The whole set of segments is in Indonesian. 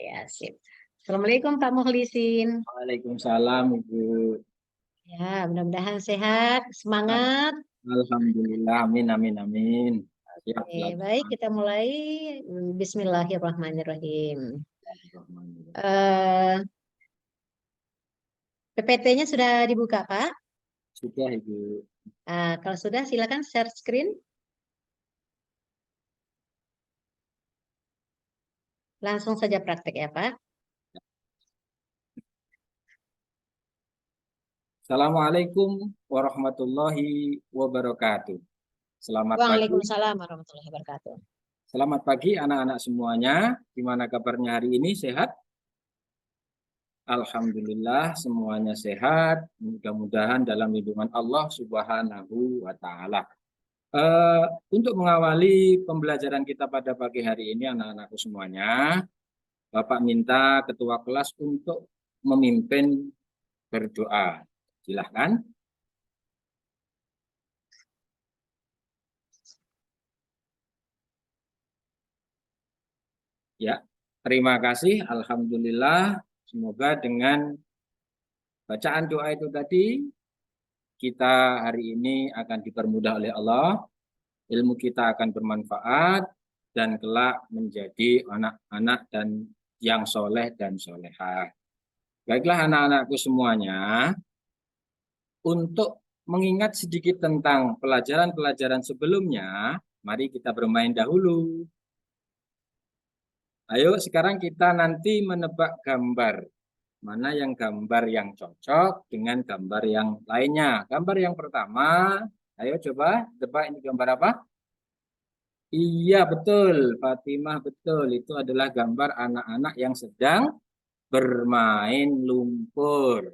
ya, sip. Assalamualaikum Pak Mukhlisin. Waalaikumsalam Ibu. Ya, mudah-mudahan sehat, semangat. Alhamdulillah, amin, amin, amin. Siap, Oke, baik, kita mulai. Bismillahirrahmanirrahim. Eh, PPT-nya sudah dibuka, Pak? Sudah, Ibu. Kalau sudah, silakan share screen. Langsung saja praktek ya, Pak. Assalamualaikum warahmatullahi wabarakatuh. Selamat pagi. Waalaikumsalam warahmatullahi wabarakatuh. Selamat pagi anak-anak semuanya. Gimana kabarnya hari ini? Sehat? Alhamdulillah semuanya sehat. Mudah-mudahan dalam lindungan Allah Subhanahu wa Ta'ala. Untuk mengawali pembelajaran kita pada pagi hari ini anak-anakku semuanya, Bapak minta ketua kelas untuk memimpin berdoa. Silahkan. Ya, terima kasih. Alhamdulillah. Semoga dengan bacaan doa itu tadi, kita hari ini akan dipermudah oleh Allah. Ilmu kita akan bermanfaat dan kelak menjadi anak-anak dan yang soleh dan solehah. Baiklah anak-anakku semuanya, untuk mengingat sedikit tentang pelajaran-pelajaran sebelumnya, mari kita bermain dahulu. Ayo sekarang kita nanti menebak gambar. Mana yang gambar yang cocok dengan gambar yang lainnya. Gambar yang pertama, ayo coba tebak ini gambar apa? Iya betul, Fatimah betul. Itu adalah gambar anak-anak yang sedang bermain lumpur.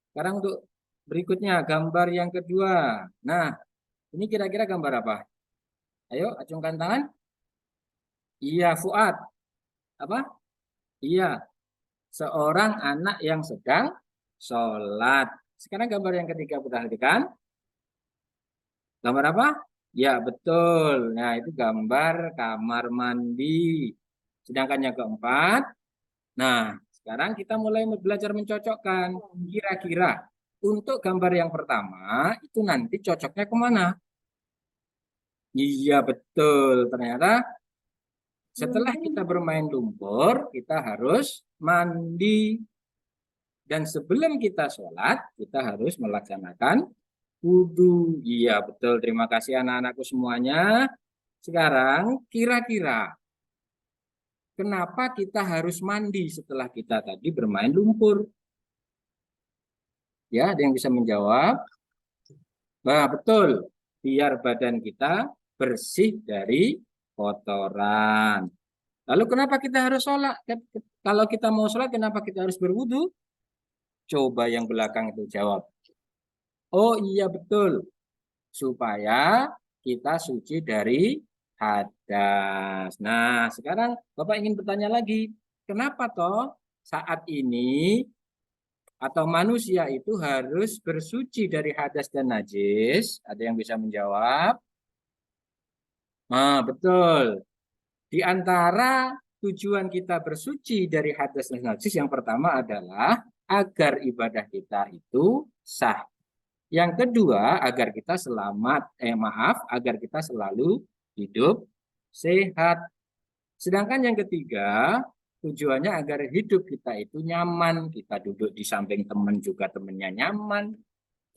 Sekarang untuk berikutnya gambar yang kedua. Nah, ini kira-kira gambar apa? Ayo acungkan tangan. Iya, Fuad. Apa? Iya, seorang anak yang sedang sholat. Sekarang gambar yang ketiga perhatikan. Gambar apa? Ya, betul. Nah, itu gambar kamar mandi. Sedangkan yang keempat, nah, sekarang kita mulai belajar mencocokkan. Kira-kira untuk gambar yang pertama, itu nanti cocoknya kemana? Iya, betul. Ternyata setelah kita bermain lumpur, kita harus mandi. Dan sebelum kita sholat, kita harus melaksanakan wudhu. Iya, betul. Terima kasih anak-anakku semuanya. Sekarang, kira-kira kenapa kita harus mandi setelah kita tadi bermain lumpur? Ya, ada yang bisa menjawab? Nah, betul. Biar badan kita bersih dari kotoran. Lalu kenapa kita harus sholat? Kalau kita mau sholat, kenapa kita harus berwudhu? Coba yang belakang itu jawab. Oh iya betul. Supaya kita suci dari hadas. Nah, sekarang Bapak ingin bertanya lagi, kenapa toh saat ini atau manusia itu harus bersuci dari hadas dan najis? Ada yang bisa menjawab? Nah, betul. Di antara tujuan kita bersuci dari hadas dan najis yang pertama adalah agar ibadah kita itu sah. Yang kedua, agar kita agar kita selalu hidup sehat. Sedangkan yang ketiga, tujuannya agar hidup kita itu nyaman. Kita duduk di samping teman juga temannya nyaman.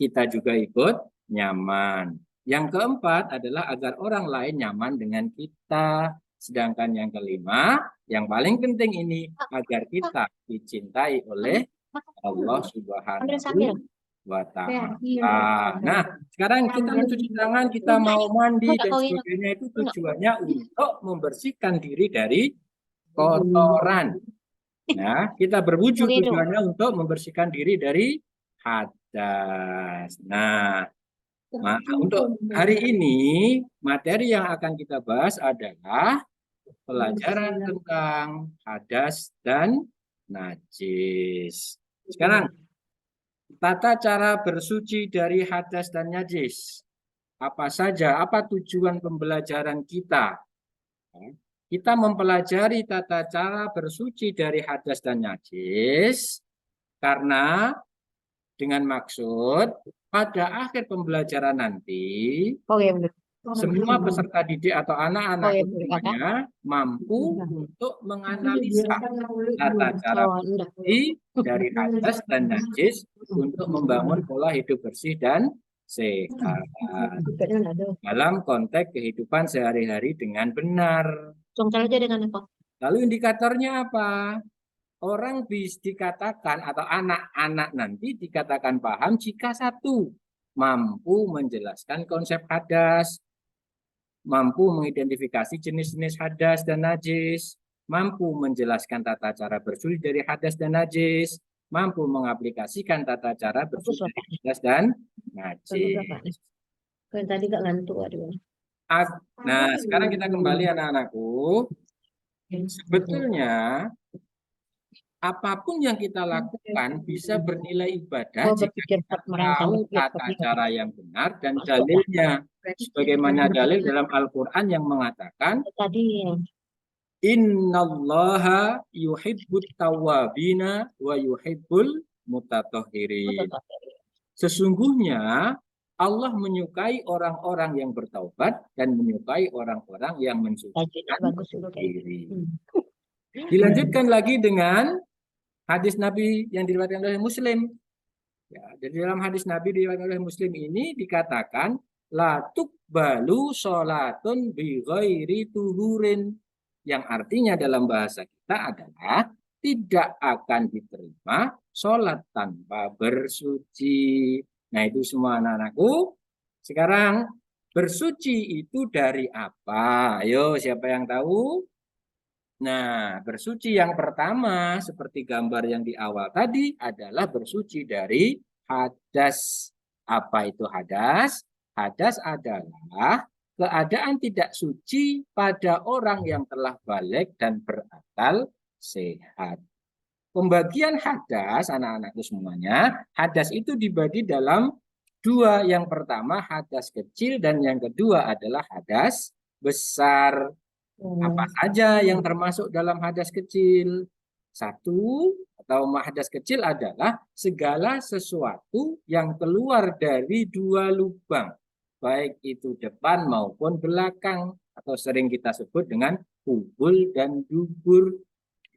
Kita juga ikut nyaman. Yang keempat adalah agar orang lain nyaman dengan kita. Sedangkan yang kelima, yang paling penting ini agar kita dicintai oleh Allah Subhanahu wa Ta'ala. Nah, sekarang kita mencuci tangan, kita mau mandi dan sebagainya itu tujuannya untuk membersihkan diri dari kotoran. Nah, kita berwudu tujuannya untuk membersihkan diri dari hadas. Nah, untuk hari ini materi yang akan kita bahas adalah pelajaran tentang hadas dan najis. Sekarang tata cara bersuci dari hadas dan najis. Apa saja, apa tujuan pembelajaran kita? kita mempelajari tata cara bersuci dari hadas dan najis karena dengan maksud pada akhir pembelajaran nanti Oh ya benar. semua peserta didik atau Oh anak-anak ya benar, Kakak. semuanya mampu untuk menganalisa tata cara Oh, enggak. bersih dari hadas dan najis untuk membangun pola hidup bersih dan sehat dalam konteks kehidupan sehari-hari dengan benar. Contoh aja dengan apa? Lalu indikatornya apa? Orang bisa dikatakan atau anak-anak nanti dikatakan paham jika satu, mampu menjelaskan konsep hadas, mampu mengidentifikasi jenis-jenis hadas dan najis, mampu menjelaskan tata cara bersuci dari hadas dan najis, mampu mengaplikasikan tata cara bersuci dari hadas dan najis. Kan tadi gak ngantuk, aduh. Nah, sekarang kita kembali anak-anakku. Sebetulnya apapun yang kita lakukan bisa bernilai ibadah jika kita tahu tata cara yang benar dan dalilnya. Sebagaimana dalil dalam Al-Quran yang mengatakan, Innallaha yuhibbut tawwabina wa yuhibbul mutatahhirin. Sesungguhnya Allah menyukai orang-orang yang bertaubat dan menyukai orang-orang yang mensucikan diri. Dilanjutkan lagi dengan hadis Nabi yang diriwayatkan oleh Muslim. Ya, jadi dalam hadis Nabi diriwayatkan oleh Muslim ini dikatakan la tuqbalu sholatun bi ghairi tuhurin, yang artinya dalam bahasa kita adalah tidak akan diterima sholat tanpa bersuci. Nah, itu semua anak-anakku. Sekarang bersuci itu dari apa? Ayo, siapa yang tahu? Nah, bersuci yang pertama seperti gambar yang di awal tadi adalah bersuci dari hadas. Apa itu hadas? Hadas adalah keadaan tidak suci pada orang yang telah balik dan berakal sehat. Pembagian hadas, anak-anakku semuanya, hadas itu dibagi dalam dua. Yang pertama hadas kecil dan yang kedua adalah hadas besar. Apa saja yang termasuk dalam hadas kecil? Satu, atau hadas kecil adalah segala sesuatu yang keluar dari dua lubang, baik itu depan maupun belakang, atau sering kita sebut dengan kubul dan dubur.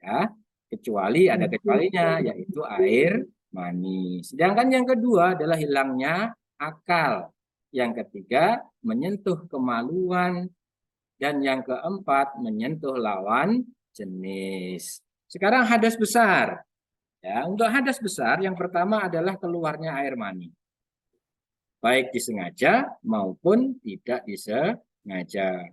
Ya, kecuali ada kecualinya, yaitu air mani. Sedangkan yang kedua adalah hilangnya akal. Yang ketiga, menyentuh kemaluan. Dan yang keempat, menyentuh lawan jenis. Sekarang hadas besar. Ya, untuk hadas besar, yang pertama adalah keluarnya air mani. Baik disengaja maupun tidak disengaja.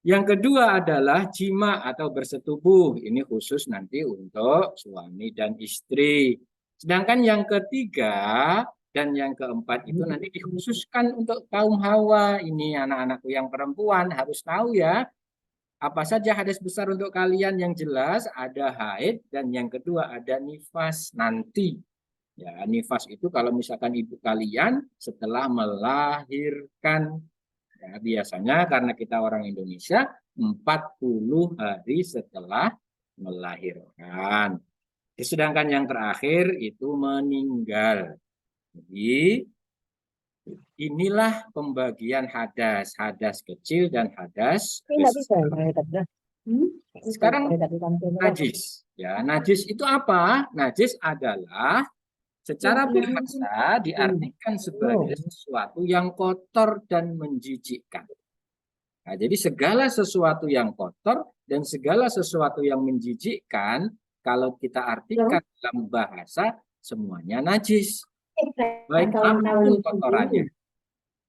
Yang kedua adalah jima atau bersetubuh. Ini khusus nanti untuk suami dan istri. Sedangkan yang ketiga dan yang keempat itu nanti dikhususkan untuk kaum hawa. Ini anak-anakku yang perempuan harus tahu ya. Apa saja hadas besar untuk kalian? Yang jelas ada haid dan yang kedua ada nifas nanti. Ya, nifas itu kalau misalkan ibu kalian setelah melahirkan. Ya, biasanya karena kita orang Indonesia 40 hari setelah melahirkan. Sedangkan yang terakhir itu meninggal. Jadi inilah pembagian hadas, hadas kecil dan hadas besar. Sekarang najis. Ya, najis itu apa? Najis adalah secara bahasa diartikan sebagai sesuatu yang kotor dan menjijikkan. Nah, jadi segala sesuatu yang kotor dan segala sesuatu yang menjijikkan, kalau kita artikan dalam bahasa, semuanya najis. Baik apapun kotorannya.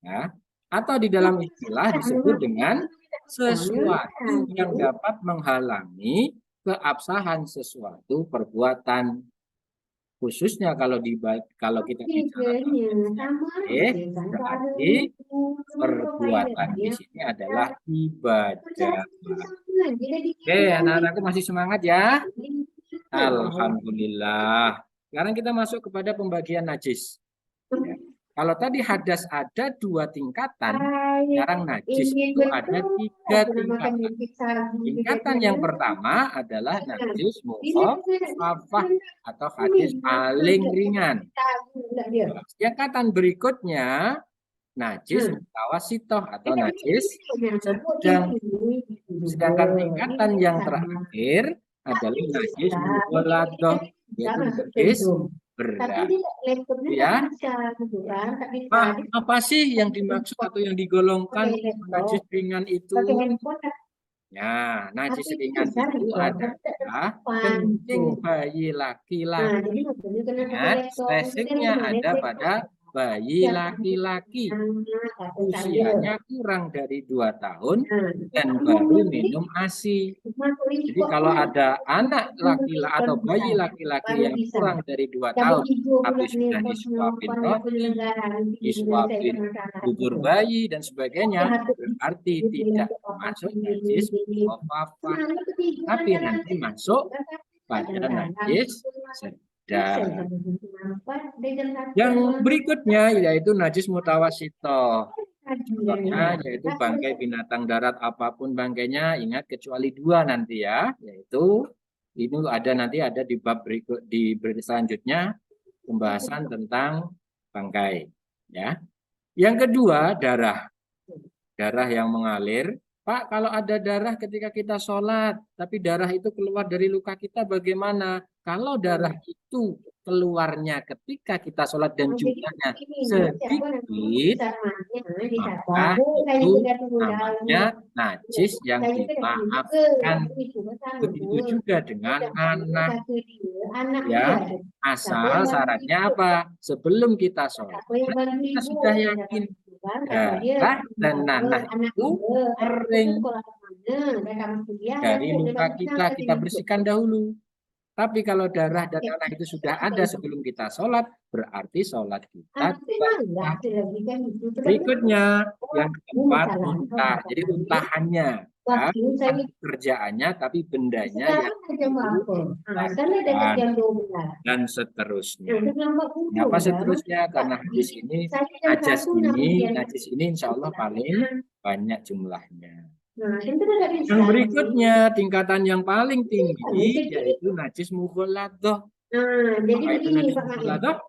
Ya, atau di dalam istilah disebut dengan sesuatu yang dapat menghalangi keabsahan sesuatu perbuatan. Khususnya kalau kita bicara berarti perbuatan di sini adalah ibadah. Oke, anak-anakku masih semangat ya? Alhamdulillah. Sekarang kita masuk kepada pembagian najis. Ya. Kalau tadi hadas ada 2 tingkatan, sekarang najis ingin itu ada betul 3 aku nak makan tingkatan. nanti sagu Tingkatan yang pertama adalah najis bila mukhafafah atau hadis paling ringan. dia. Tingkatan berikutnya najis mutawasitoh atau najis sedang. Sedangkan tingkatan yang terakhir adalah najis mughaladoh, yaitu najis berat. Ya, apa sih yang dimaksud atau yang digolongkan najis ringan itu? Ya, najis ringan itu adalah kencing bayi laki-laki. Ingat, spesifiknya ada pada bayi laki-laki. Usianya kurang dari 2 tahun dan baru minum ASI. Jadi kalau ada anak laki-laki atau bayi laki-laki yang kurang dari 2 tahun tapi sudah disuapin roti, disuapin bubur bayi dan sebagainya, berarti tidak masuk najis mukhafafah, tapi nanti masuk pada najis sedang. Yang berikutnya yaitu najis mutawasitoh. Contohnya yaitu bangkai binatang darat apapun bangkainya, ingat kecuali 2 nanti ya, yaitu ini nanti ada di bab berikut di selanjutnya pembahasan tentang bangkai ya. Yang kedua darah. Darah yang mengalir. Pak, kalau ada darah ketika kita sholat, tapi darah itu keluar dari luka kita bagaimana? Kalau darah itu keluarnya ketika kita sholat dan jumlahnya sedikit, maka itu namanya najis yang dimaafkan. Begitu juga dengan anak. Ya, asal syaratnya apa? Sebelum kita sholat, kita sudah yakin darah dan nanah itu kering dari luka kita bersihkan dahulu. Tapi kalau darah dan nanah itu sudah ada sebelum kita sholat, berarti sholat kita batal. Berikutnya yang keempat muntah. Jadi muntahannya, ya, bukan pekerjaannya tapi bendanya yang dan seterusnya. Kenapa seterusnya? Karena hadis ini, najis ini insya Allah paling banyak jumlahnya. Yang berikutnya, tingkatan yang paling tinggi yaitu najis mughaladoh. Apa itu najis mughaladoh?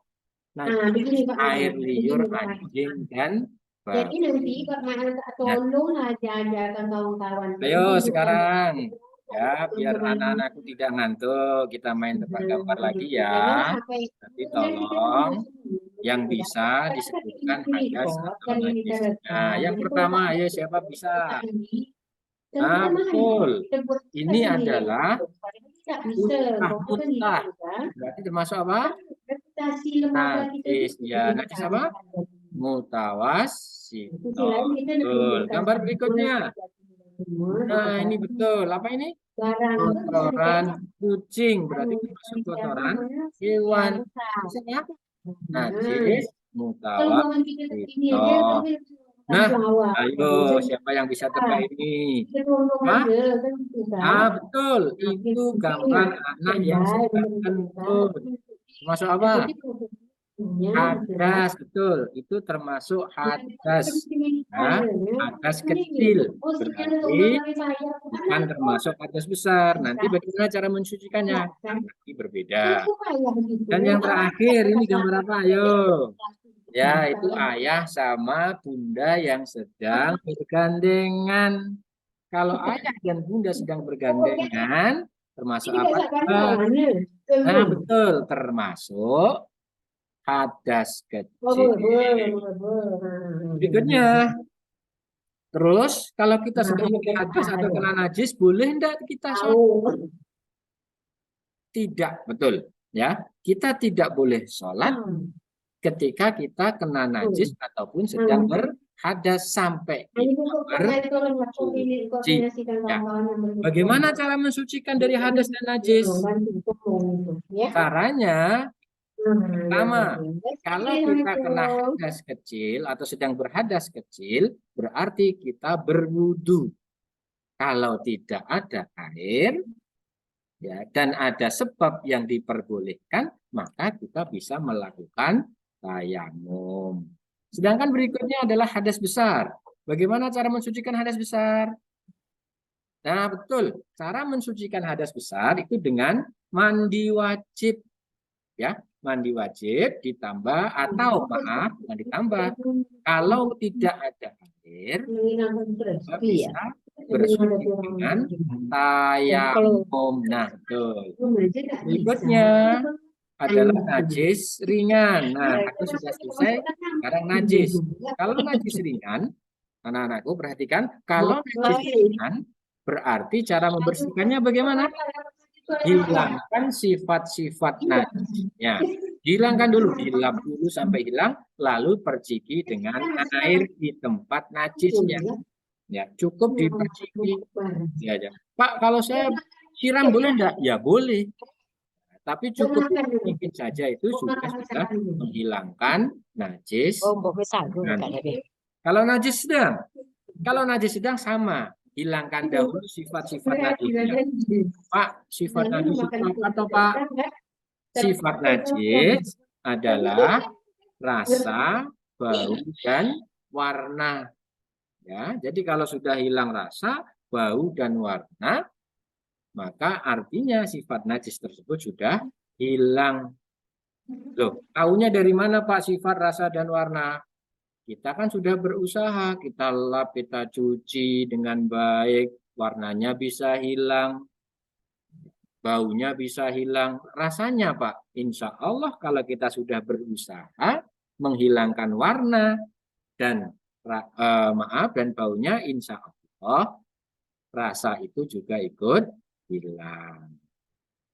Najis air liur anjing dan jadi nanti tolong ajarkan kawan-kawan. Ayo sekarang ya, biar anak-anakku tidak ngantuk, kita main tebak gambar lagi ya. Tapi tolong yang bisa disebutkan hadas atau najisnya. Yang pertama, ayo siapa bisa? Nah, betul. Ini adalah muntah. Berarti termasuk apa? Najis. Ya, najis apa? Mutawasitoh. Betul. Gambar berikutnya. Nah, ini betul. Apa ini? Kotoran kucing. Berarti termasuk kotoran hewan. Misalnya, najis mutawasitoh. Nah, ayo siapa yang bisa tebak ini? Hah? Ah, betul. Itu gambar anak yang sedang kentut. Termasuk apa? Hadas, betul. Itu termasuk hadas. Nah, hadas kecil. Berarti bukan termasuk hadas besar. Nanti bagaimana cara mensucikannya? Nanti berbeda. Dan yang terakhir, ini gambar apa? Ayo. Ya, itu ayah sama bunda yang sedang bergandengan. Kalau ayah dan bunda sedang bergandengan, termasuk apa? Nah, betul. Termasuk hadas kecil. Berikutnya, terus kalau kita sedang hadas atau kena najis, boleh enggak kita sholat? Tidak, betul. Ya, kita tidak boleh sholat ketika kita kena najis ataupun sedang berhadas sampai kita bersuci. Ya. Bagaimana cara mensucikan dari hadas dan najis? Caranya pertama, kalau kita kena hadas kecil atau sedang berhadas kecil, berarti kita berwudu. Kalau tidak ada air, ya, dan ada sebab yang diperbolehkan, maka kita bisa melakukan tayamum. Sedangkan berikutnya adalah hadas besar. Bagaimana cara mensucikan hadas besar? Nah, betul. Cara mensucikan hadas besar itu dengan mandi wajib. Ya, mandi wajib ditambah atau maaf, bukan ditambah. Kalau tidak ada air, kita Iya. bisa bersuci dengan tayamum. Nah, betul. Berikutnya adalah najis ringan. Nah, aku sudah selesai. Sekarang najis. Kalau najis ringan, anak-anakku perhatikan, kalau najis ringan, berarti cara membersihkannya bagaimana? Hilangkan sifat-sifat najisnya. Hilangkan dulu, dilap dulu sampai hilang, lalu perciki dengan air di tempat najisnya. Ya, cukup diperciki aja. Pak, kalau saya siram boleh enggak? Ya boleh. Tapi cukup sedikit saja itu sudah menghilangkan najis. Kalau najis sedang sama, hilangkan dahulu sifat-sifat najisnya. Pak, sifat najis itu apa atau Pak? Sifat najis adalah rasa, bau, dan warna. Ya, jadi kalau sudah hilang rasa, bau, dan warna, maka artinya sifat najis tersebut sudah hilang. Loh, tahunya dari mana Pak sifat rasa dan warna? Kita kan sudah berusaha, kita lap, kita cuci dengan baik, warnanya bisa hilang, baunya bisa hilang, rasanya Pak. Insya Allah kalau kita sudah berusaha menghilangkan warna dan dan baunya, insya Allah rasa itu juga ikut hilang.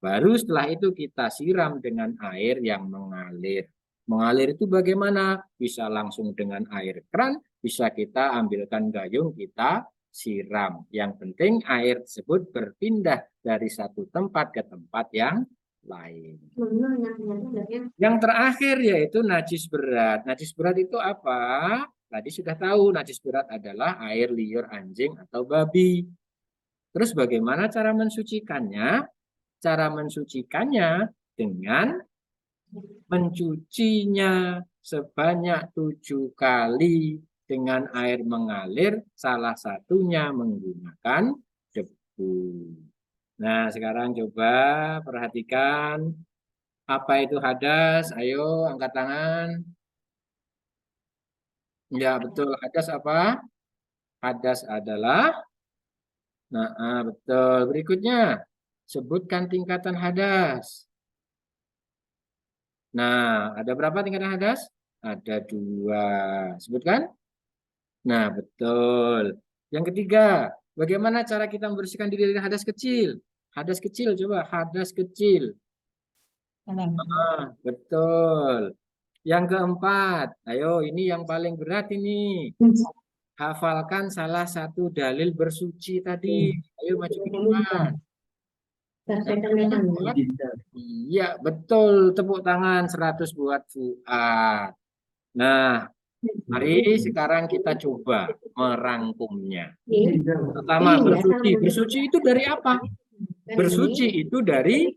Baru setelah itu kita siram dengan air yang mengalir. Mengalir itu bagaimana? Bisa langsung dengan air keran, bisa kita ambilkan gayung, kita siram. Yang penting air tersebut berpindah dari satu tempat ke tempat yang lain. Yang terakhir yaitu najis berat. Najis berat itu apa? Tadi sudah tahu, najis berat adalah air liur anjing atau babi. Terus bagaimana cara mensucikannya? Cara mensucikannya dengan mencucinya sebanyak 7 kali dengan air mengalir, salah satunya menggunakan debu. Nah, sekarang coba perhatikan apa itu hadas. Ayo angkat tangan. Ya, betul. Hadas apa? Hadas adalah, betul. Berikutnya, sebutkan tingkatan hadas. Nah, ada berapa tingkatan hadas? Ada 2. Sebutkan. Nah, betul. Yang ketiga, bagaimana cara kita membersihkan diri dari hadas kecil? Hadas kecil, coba. Hadas kecil. Betul. Yang keempat, ayo ini yang paling berat ini. Hafalkan salah satu dalil bersuci tadi. Ayo maju ke depan. Iya, betul. Tepuk tangan 100 buat Fuad. Nah, mari sekarang kita coba merangkumnya. Pertama, bersuci. Bersuci itu dari apa? Bersuci itu dari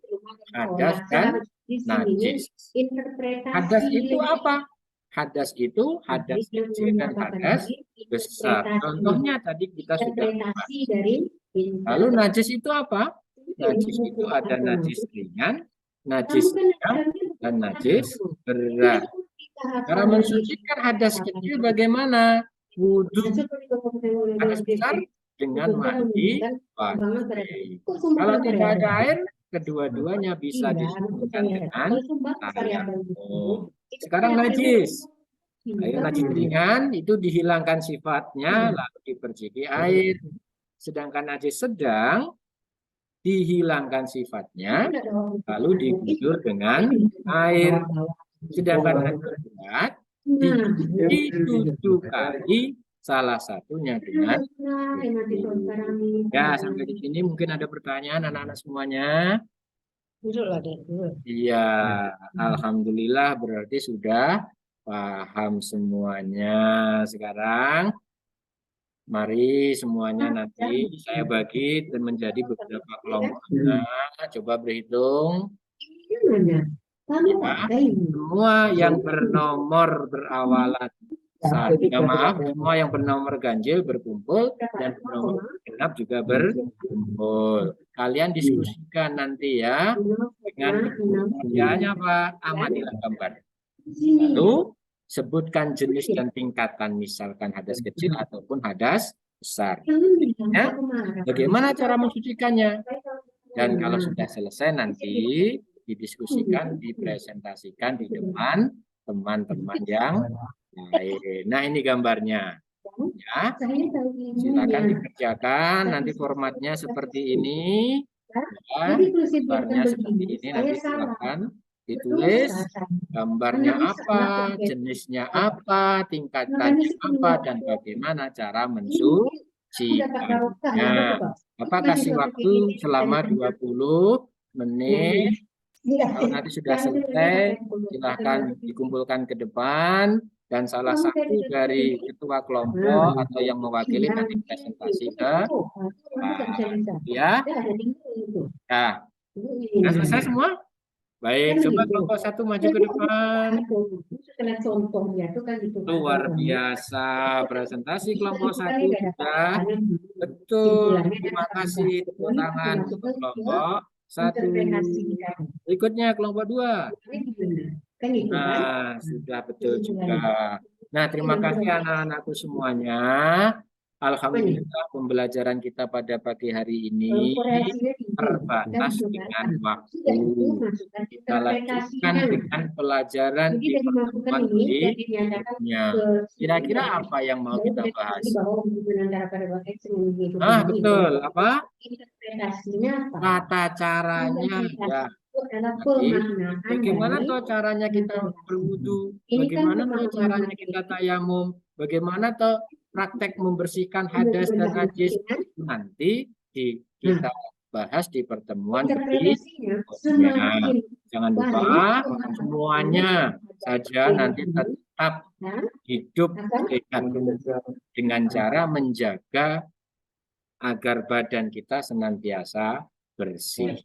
hadas dan najis. Hadas itu apa? Hadas itu hadas kecil dan hadas besar. Contohnya tadi kita sudah bahas. Lalu najis itu apa? Najis itu ada najis ringan, najis sedang, dan najis berat. Cara mensucikan hadas kecil bagaimana? Wudhu. Hadas besar dengan mandi wajib. Kalau tidak ada air, kedua-duanya bisa disucikan dengan tayamum. Sekarang najis. Air najis ringan itu dihilangkan sifatnya, lalu diperciki air. Sedangkan najis sedang dihilangkan sifatnya, lalu diguyur dengan air. Sedangkan najis berat dicuci 7 kali, salah satunya dengan debu. Ya, sampai di sini mungkin ada pertanyaan anak-anak semuanya. Iya, alhamdulillah berarti sudah paham semuanya. Sekarang mari semuanya nanti saya bagi dan menjadi beberapa kelompok anak. Coba berhitung. Kamu Ya, pakai ini. semua yang bernomor berawalan maaf, semua yang bernomor ganjil berkumpul dan bernomor genap juga berkumpul. Kalian diskusikan nanti ya dengan kerjaannya Pak. Amatilah gambar. Di sini. Lalu sebutkan jenis dan tingkatan, misalkan hadas kecil ataupun hadas besar. Ya, bagaimana cara mensucikannya? Dan kalau sudah selesai nanti didiskusikan, dipresentasikan di depan teman-teman yang lain. Nah, ini gambarnya. Ya, Saya tahu ini silakan ya. dikerjakan. Nanti formatnya seperti ini. Ya, Jadi kalau saya biarkan gambarnya seperti begini, ini. saya Nanti salah. silakan ditulis gambarnya Anaknya apa, salah kok. jenisnya apa, Makanya tingkatannya sebelum apa, dan aku bagaimana cara ini aku dapat barokah ya mensucikannya. Bapak. Bapak Masih kasih dapat waktu ini selama 20 menit. Kalau nanti sudah selesai, silahkan dikumpulkan ke depan dan salah satu dari ketua kelompok atau yang mewakili nanti presentasi ke ya. Nah, sudah selesai semua? Baik, coba kelompok satu maju ke depan. Contohnya itu kan gitu. Luar biasa, presentasi kelompok satu sudah betul. Terima kasih, tepuk tangan untuk kelompok satu. Berikutnya kelompok dua. Kan itu kan? Nah, sudah betul juga. Nah, terima kasih anak-anakku semuanya. Alhamdulillah pembelajaran kita pada pagi hari ini terbatas dengan waktu. Kita lanjutkan dengan pelajaran Jadi di dari masukan pertemuan ini dan dinyatakan berikutnya. ke Kira-kira apa yang mau jadi kita bahas? bahwa hubungan antara variabel X dengan Y itu Ah, begini. betul. Apa? Interpretasinya apa? Tata caranya. Ya. Itu adalah Jadi, pemaknaan bagaimana dari toh caranya kita berwudu? ini kan Bagaimana toh pemahaman caranya materi. kita tayamum? Bagaimana toh praktek membersihkan hadas dan najis? Nanti kita bahas di pertemuan Interpretasinya berikutnya. semakin Jangan lupa semuanya saja nanti tetap hidup sehat dengan cara menjaga agar badan kita senantiasa bersih.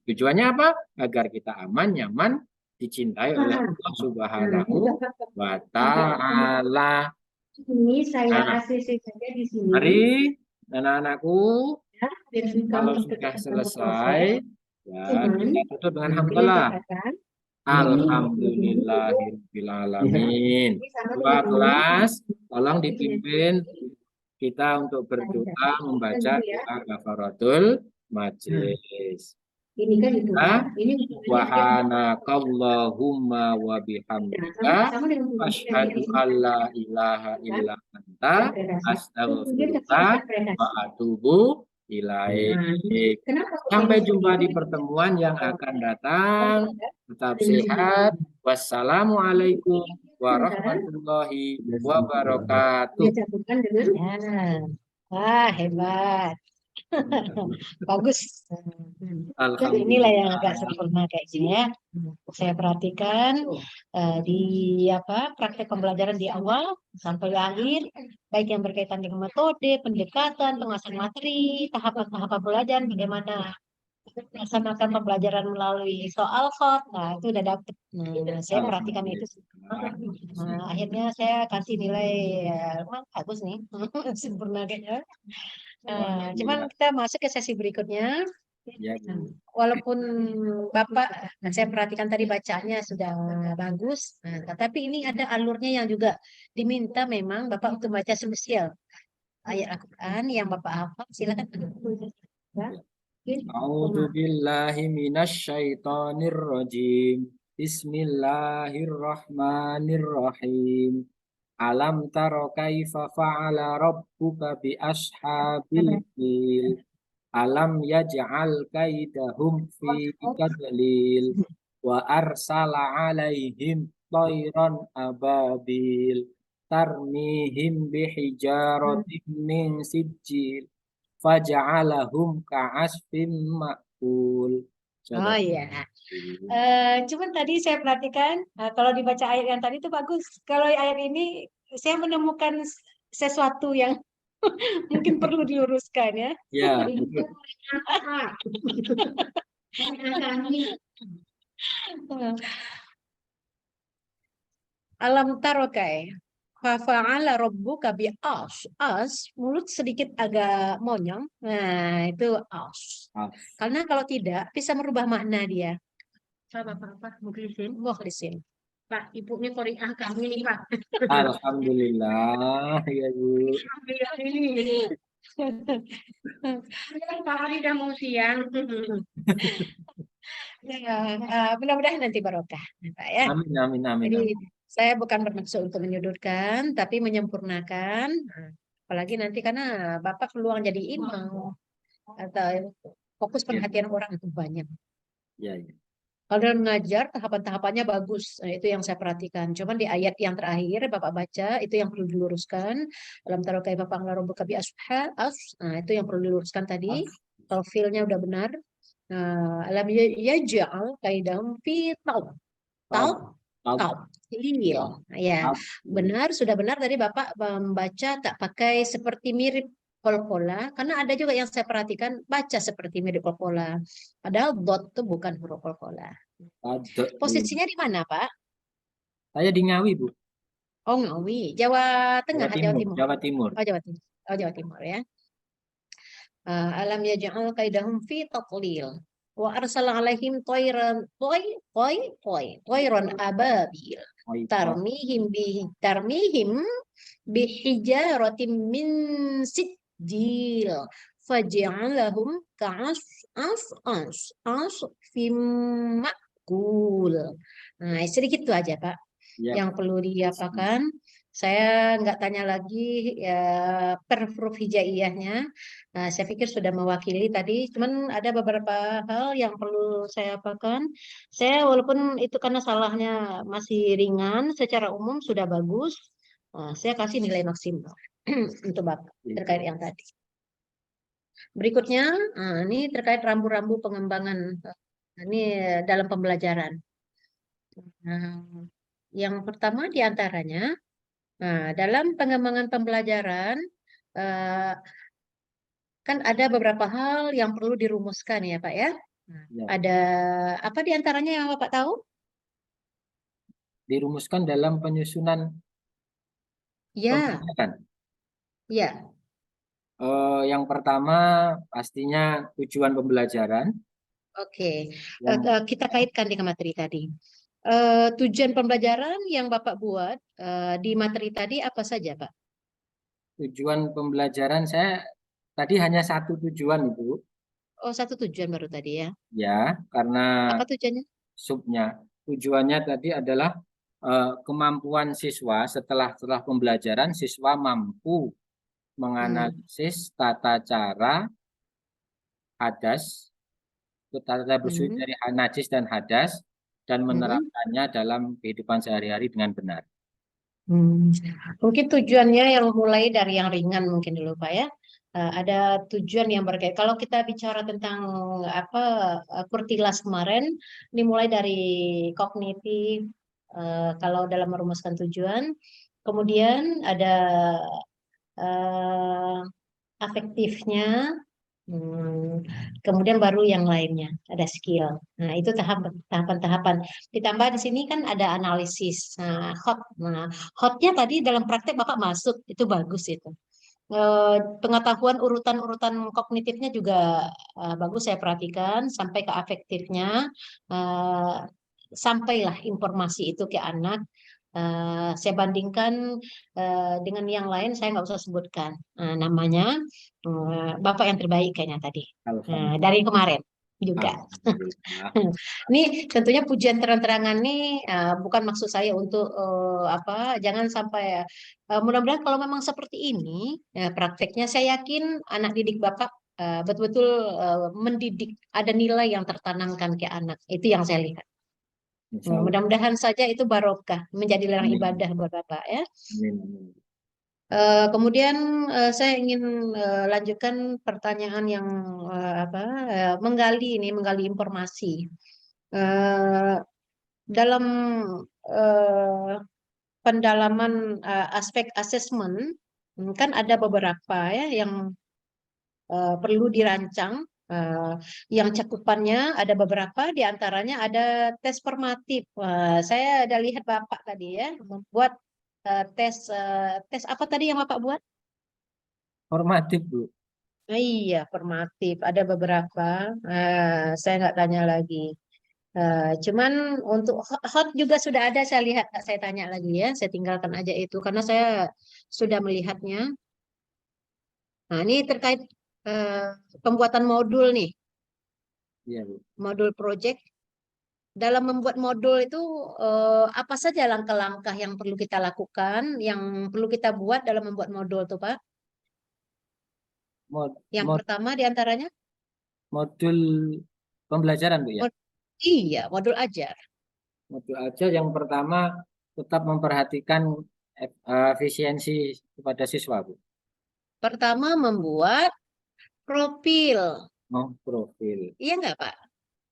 Tujuannya apa? Agar kita aman, nyaman, dicintai oleh Allah Subhanahu wa Ta'ala. Ini saya Nah, ACC saja di sini. mari anak-anakku, Ya, kalau sudah selesai, ya kita tutup dengan hamdalah. Alhamdulillahirrahmanirrahim. Dua kelas, tolong dipimpin kita untuk berdoa membaca doa kafaratul majlis. Ini kan itu. Subhanakallahumma wa bihamdika asyhadu alla ilaha illa anta astaghfiruka wa atubu ilaik. Sampai jumpa di pertemuan yang akan datang. Tetap sehat. Wassalamualaikum warahmatullahi wabarakatuh. Ya. Wah, hebat. Bagus. Inilah yang agak sempurna kayak gini ya. Saya perhatikan di praktek pembelajaran di awal sampai akhir, baik yang berkaitan dengan metode, pendekatan, penguasaan materi, tahapan-tahapan belajar, bagaimana melaksanakan pembelajaran melalui soal khot. Nah, itu udah dapet. Nah, saya perhatikan itu. Nah, akhirnya saya kasih nilai bagus nih, sempurna kayaknya. Cuman kita masuk ke sesi berikutnya. Walaupun Bapak, saya perhatikan tadi bacanya sudah bagus, tetapi ini ada alurnya yang juga diminta memang Bapak untuk baca spesial ayat Al-Quran yang Bapak hafal. Silakan. A'udzu billahi minasyaitonir rajim. Bismillahirrahmanirrahim. Alam taro kaifa fa'ala rabbuka bi ashabil fil. Alam yaj'al kaidahum fi tadlil wa arsala alaihim tayran ababil tarmihim bihijaratin min sijil faja'alahum ka'asfim ma'kul. Oh iya. Cuman tadi saya perhatikan kalau dibaca ayat yang tadi itu bagus. Kalau ayat ini saya menemukan sesuatu yang mungkin perlu diluruskan ya. Ya. Alam tarokai. Fafa'ala rabbuka bi as. As, mulut sedikit agak monyong. Nah, itu as. Ah, Karena kalau tidak, bisa merubah makna dia. Pak, mukhlisin. Pak, ibunya Korea kami nih, Pak. Alhamdulillah ya Bu. Alhamdulillah ini. Pak Hari udah mau siang. Ya, mudah-mudahan nanti barokah, Pak ya. Amin amin amin Jadi amin. saya bukan bermaksud untuk menyudutkan, tapi menyempurnakan. Apalagi nanti karena Bapak peluang jadi imam atau fokus Ya, perhatian orang itu banyak. ya, ya. Kalau dalam mengajar tahapan-tahapannya bagus. Nah, itu yang saya perhatikan. Cuman di ayat yang terakhir Bapak baca itu yang perlu diluruskan. Dalam taruh kayak Bapak ngelarobuka bi ashha as. Nah, itu yang perlu diluruskan tadi. Kalau feel-nya udah benar. Alam yaj'al kaidahum fi taub. Taub, Taub, taub, taub. Lil. Ya, taub. benar, sudah benar tadi Bapak membaca tak pakai seperti mirip kol-kola, karena ada juga yang saya perhatikan baca seperti mirip kol-kola. Padahal dot itu bukan huruf kol-kola. Taduk. Posisinya di mana, Pak? Saya di Ngawi Bu, Oh, Ngawi, Jawa Jawa Tengah, Jawa Timur, Timur. Jawa Timur. Oh, Jawa Timur. Oh, Jawa Timur ya. Alam yaj'al kaidahum fi tadlil. Wa arsala alaihim toiran ababil. Oh, itu. Tarmihim bihijaratin min sijil faj'alahum asfim makul. Nah, sedikit itu aja, Pak, Ya, yang perlu diapakan. Saya nggak tanya lagi ya, per huruf hijaiyahnya. Nah, saya pikir sudah mewakili tadi. Cuman ada beberapa hal yang perlu saya apakan. Saya walaupun itu karena salahnya masih ringan, secara umum sudah bagus. Nah, saya kasih nilai maksimal untuk Bapak terkait yang tadi. Berikutnya, ini terkait rambu-rambu pengembangan. Ini dalam pembelajaran. Nah, yang pertama diantaranya, dalam pengembangan pembelajaran, kan ada beberapa hal yang perlu dirumuskan ya Pak ya. ya. Ada apa diantaranya yang Bapak tahu? Dirumuskan dalam penyusunan Ya, pembelajaran. ya. Yang pertama pastinya tujuan pembelajaran. Oke. Yang Kita kaitkan dengan materi tadi. Tujuan pembelajaran yang Bapak buat di materi tadi apa saja, Pak? tujuan pembelajaran saya tadi hanya satu tujuan Ibu. Oh, satu tujuan baru tadi ya. Ya, karena Apa tujuannya? subnya. Tujuannya tadi adalah kemampuan siswa setelah pembelajaran siswa mampu menganalisis tata cara hadas, tata bersuci Hmm. dari najis dan hadas dan Hmm. menerapkannya dalam kehidupan sehari-hari dengan benar. Hmm. Mungkin tujuannya yang mulai dari yang ringan mungkin dulu Pak ya. Ada tujuan yang berkait. Kalau kita bicara tentang apa Kurtilas kemarin, ini mulai dari kognitif. Kalau dalam merumuskan tujuan, kemudian ada eh, afektifnya, kemudian baru yang lainnya, ada skill. Nah, itu tahapan-tahapan. Ditambah di sini kan ada analisis. Nah, hotnya tadi dalam praktek Bapak masuk, itu bagus itu. Pengetahuan urutan-urutan kognitifnya juga bagus saya perhatikan, sampai ke afektifnya, eh, sampailah informasi itu ke anak. Saya bandingkan dengan yang lain, saya nggak usah sebutkan namanya. Bapak yang terbaik kayaknya tadi. Alhamdulillah. Dari kemarin juga. Alhamdulillah. Ini tentunya pujian terang-terangan nih bukan maksud saya untuk apa, jangan sampai mudah-mudahan kalau memang seperti ini prakteknya, saya yakin anak didik Bapak betul-betul mendidik, ada nilai yang tertanamkan ke anak. Itu yang saya lihat. Insya Allah. Mudah-mudahan saja itu barokah menjadi ladang Amin. ibadah buat Bapak ya. Amin. Amin. Kemudian saya ingin lanjutkan pertanyaan yang apa menggali informasi. Dalam eh, pendalaman aspek asesmen, kan ada beberapa ya yang perlu dirancang Yang cakupannya ada beberapa, di antaranya ada tes formatif. Saya ada lihat Bapak tadi ya, membuat tes apa tadi yang Bapak buat? Formatif, Bu. Iya, formatif. Ada beberapa. Saya nggak tanya lagi. Cuman untuk hot juga sudah ada, saya lihat. Nggak saya tanya lagi ya. Saya tinggalkan aja itu karena saya sudah melihatnya. Nah, ini terkait eh, pembuatan modul nih, Iya, Bu. modul project. Dalam membuat modul itu apa saja langkah-langkah yang perlu kita lakukan, yang perlu kita buat dalam membuat modul tuh, Pak? Mod, Yang mod, pertama diantaranya, modul pembelajaran, Bu ya. iya, modul ajar. Modul aja yang pertama tetap memperhatikan efisiensi kepada siswa, Bu. Pertama membuat profil, Oh, profil. iya nggak, Pak?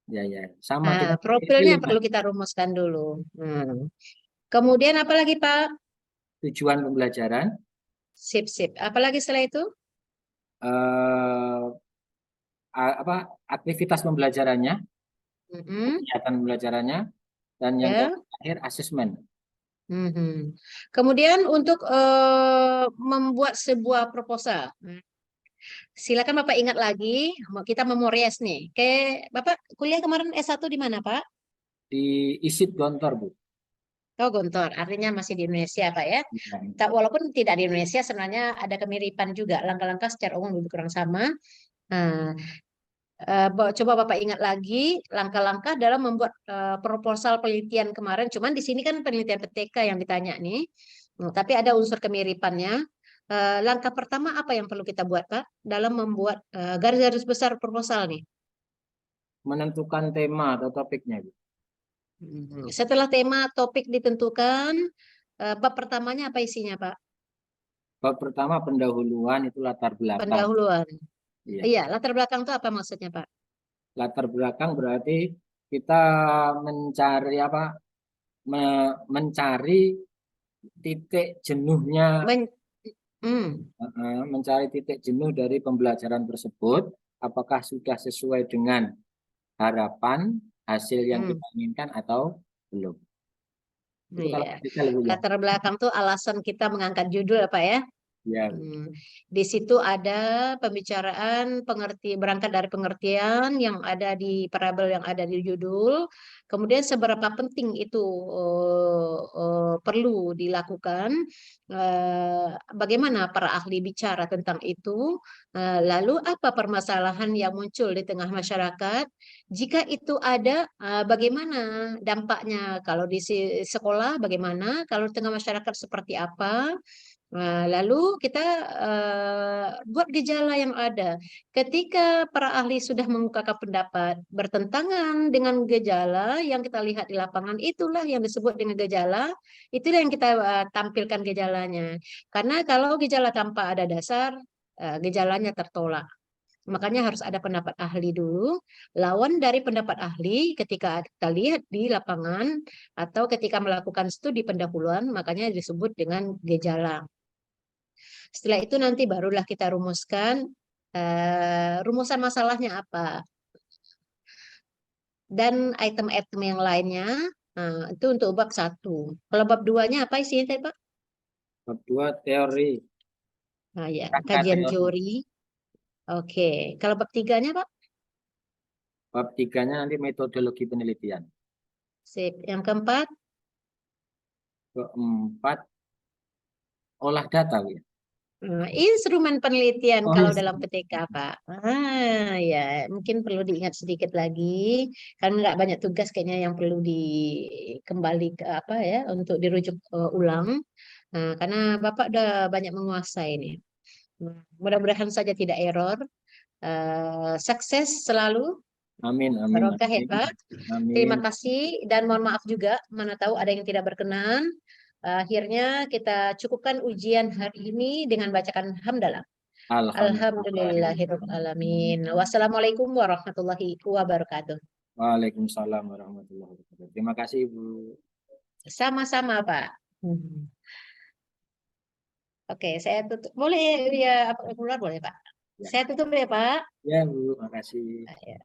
Ya, ya. Sama Nah, kita profilnya pilih, Pak, perlu kita rumuskan dulu. Kemudian apa lagi, Pak? tujuan pembelajaran, Sip, sip. Apalagi setelah itu? eh, apa aktivitas pembelajarannya, Mm-mm, kegiatan pembelajarannya, dan yang ya. terakhir asesmen. Mhm. Kemudian untuk membuat sebuah proposal. Silakan Bapak ingat lagi, kita memorias nih. Bapak kuliah kemarin S1 di mana, Pak? Di ISIP Gontor, Bu. Oh, Gontor, artinya masih di Indonesia, Pak ya. Ya. Walaupun tidak di Indonesia, sebenarnya ada kemiripan juga. Langkah-langkah secara umum lebih kurang sama. Nah, coba Bapak ingat lagi langkah-langkah dalam membuat proposal penelitian kemarin. Cuman di sini kan penelitian PTK yang ditanya nih. Tapi ada unsur kemiripannya. Langkah pertama apa yang perlu kita buat, Pak, dalam membuat garis-garis besar proposal nih? Menentukan tema atau topiknya, Bu. Setelah tema topik ditentukan, bab pertamanya apa isinya, Pak? Bab pertama pendahuluan itu latar belakang. Pendahuluan. Iya. Iya, latar belakang itu apa maksudnya, Pak? Latar belakang berarti kita mencari apa? Mencari titik jenuhnya, Men- Hmm, mencari titik jenuh dari pembelajaran tersebut. Apakah sudah sesuai dengan harapan hasil yang hmm, kita inginkan atau belum? Itu kalau iya. detail, Bu ya. Latar belakang tuh alasan kita mengangkat judul apa ya? Ya, Bu. Hmm. Di situ ada pembicaraan berangkat dari pengertian yang ada di parabel yang ada di judul, kemudian seberapa penting itu perlu dilakukan, bagaimana para ahli bicara tentang itu, lalu apa permasalahan yang muncul di tengah masyarakat, jika itu ada, bagaimana dampaknya kalau di sekolah, bagaimana kalau di tengah masyarakat seperti apa. Nah, lalu kita buat gejala yang ada. Ketika para ahli sudah mengungkapkan pendapat bertentangan dengan gejala yang kita lihat di lapangan, itulah yang disebut dengan gejala. Itulah yang kita tampilkan gejalanya. Karena kalau gejala tanpa ada dasar, gejalanya tertolak. Makanya harus ada pendapat ahli dulu. Lawan dari pendapat ahli ketika kita lihat di lapangan atau ketika melakukan studi pendahuluan, makanya disebut dengan gejala. Setelah itu nanti barulah kita rumuskan rumusan masalahnya apa dan item-item yang lainnya. Nah, itu untuk bab 1. Kalau bab 2-nya apa isinya, tadi, Pak? Bab 2 teori, Nah, ya, rangka kajian teori. teori. Oke. Kalau bab 3-nya, Pak? Bab 3-nya nanti metodologi penelitian. Sip. Yang keempat? Keempat, olah data, Bu ya. Instrumen penelitian Oh, kalau iya. dalam PTK, Pak. Ya, mungkin perlu diingat sedikit lagi, kan nggak banyak tugas kayaknya yang perlu dikembali ke apa ya untuk dirujuk ulang. Nah, karena Bapak udah banyak menguasai ini. Mudah-mudahan saja tidak error. Sukses selalu, Amin, amin, barokah ya amin, Pak. amin. Terima kasih dan mohon maaf juga, mana tahu ada yang tidak berkenan. Akhirnya kita cukupkan ujian hari ini dengan bacakan hamdalah. Alhamdulillah. Alhamdulillahirrahmanirrahim. Wassalamualaikum warahmatullahi wabarakatuh. Waalaikumsalam warahmatullahi wabarakatuh. Terima kasih, Ibu. Sama-sama, Pak. Oke, saya tutup. Boleh ya, keluar boleh, Pak. Ya. Saya tutup ya Pak. Ya, Bu, makasih. Ya.